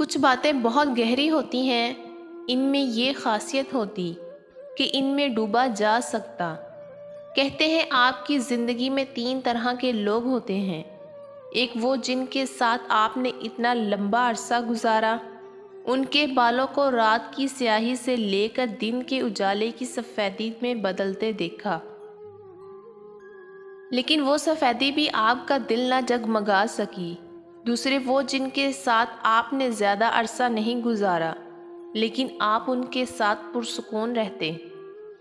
کچھ باتیں بہت گہری ہوتی ہیں، ان میں یہ خاصیت ہوتی کہ ان میں ڈوبا جا سکتا۔ کہتے ہیں آپ کی زندگی میں 3 طرح کے لوگ ہوتے ہیں۔ ایک وہ جن کے ساتھ آپ نے اتنا لمبا عرصہ گزارا، ان کے بالوں کو رات کی سیاہی سے لے کر دن کے اجالے کی سفیدی میں بدلتے دیکھا، لیکن وہ سفیدی بھی آپ کا دل نہ جگمگا سکی۔ دوسرے وہ جن کے ساتھ آپ نے زیادہ عرصہ نہیں گزارا، لیکن آپ ان کے ساتھ پرسکون رہتے۔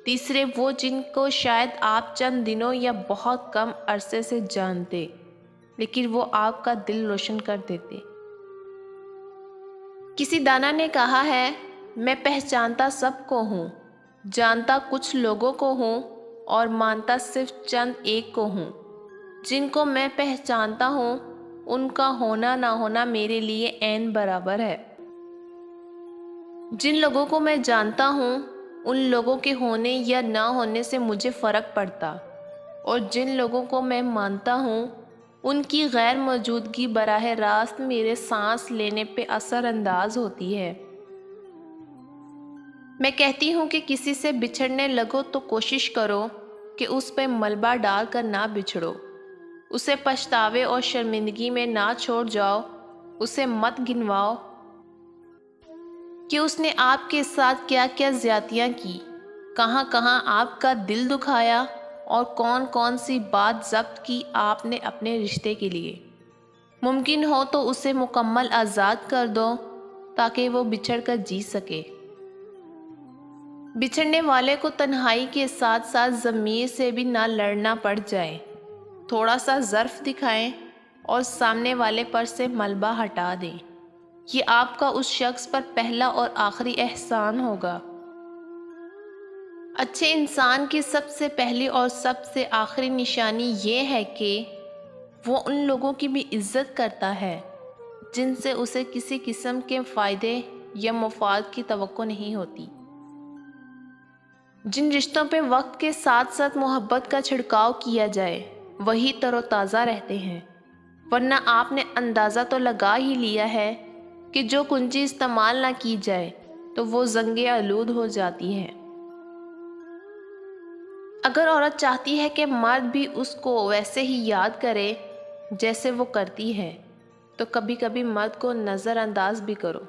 تیسرے وہ جن کو شاید آپ چند دنوں یا بہت کم عرصے سے جانتے، لیکن وہ آپ کا دل روشن کر دیتے۔ کسی دانا نے کہا ہے، میں پہچانتا سب کو ہوں، جانتا کچھ لوگوں کو ہوں اور مانتا صرف چند ایک کو ہوں۔ جن کو میں پہچانتا ہوں ان کا ہونا نہ ہونا میرے لیے عین برابر ہے۔ جن لوگوں کو میں جانتا ہوں ان لوگوں کے ہونے یا نہ ہونے سے مجھے فرق پڑتا، اور جن لوگوں کو میں مانتا ہوں ان کی غیر موجودگی براہ راست میرے سانس لینے پہ اثر انداز ہوتی ہے۔ میں کہتی ہوں کہ کسی سے بچھڑنے لگو تو کوشش کرو کہ اس پہ ملبہ ڈال کر نہ بچھڑو، اسے پچھتاوے اور شرمندگی میں نہ چھوڑ جاؤ۔ اسے مت گنواؤ کہ اس نے آپ کے ساتھ کیا کیا زیادتیاں کی، کہاں کہاں آپ کا دل دکھایا، اور کون کون سی بات ضبط کی آپ نے اپنے رشتے کے لیے۔ ممکن ہو تو اسے مکمل آزاد کر دو تاکہ وہ بچھڑ کر جی سکے۔ بچھڑنے والے کو تنہائی کے ساتھ ساتھ ضمیر سے بھی نہ لڑنا پڑ جائے۔ تھوڑا سا ظرف دکھائیں اور سامنے والے پر سے ملبہ ہٹا دیں۔ یہ آپ کا اس شخص پر پہلا اور آخری احسان ہوگا۔ اچھے انسان کی سب سے پہلی اور سب سے آخری نشانی یہ ہے کہ وہ ان لوگوں کی بھی عزت کرتا ہے جن سے اسے کسی قسم کے فائدے یا مفاد کی توقع نہیں ہوتی۔ جن رشتوں پہ وقت کے ساتھ ساتھ محبت کا چھڑکاؤ کیا جائے وہی تر و تازہ رہتے ہیں، ورنہ آپ نے اندازہ تو لگا ہی لیا ہے کہ جو کنجی استعمال نہ کی جائے تو وہ زنگ آلود ہو جاتی ہے۔ اگر عورت چاہتی ہے کہ مرد بھی اس کو ویسے ہی یاد کرے جیسے وہ کرتی ہے، تو کبھی کبھی مرد کو نظر انداز بھی کرو۔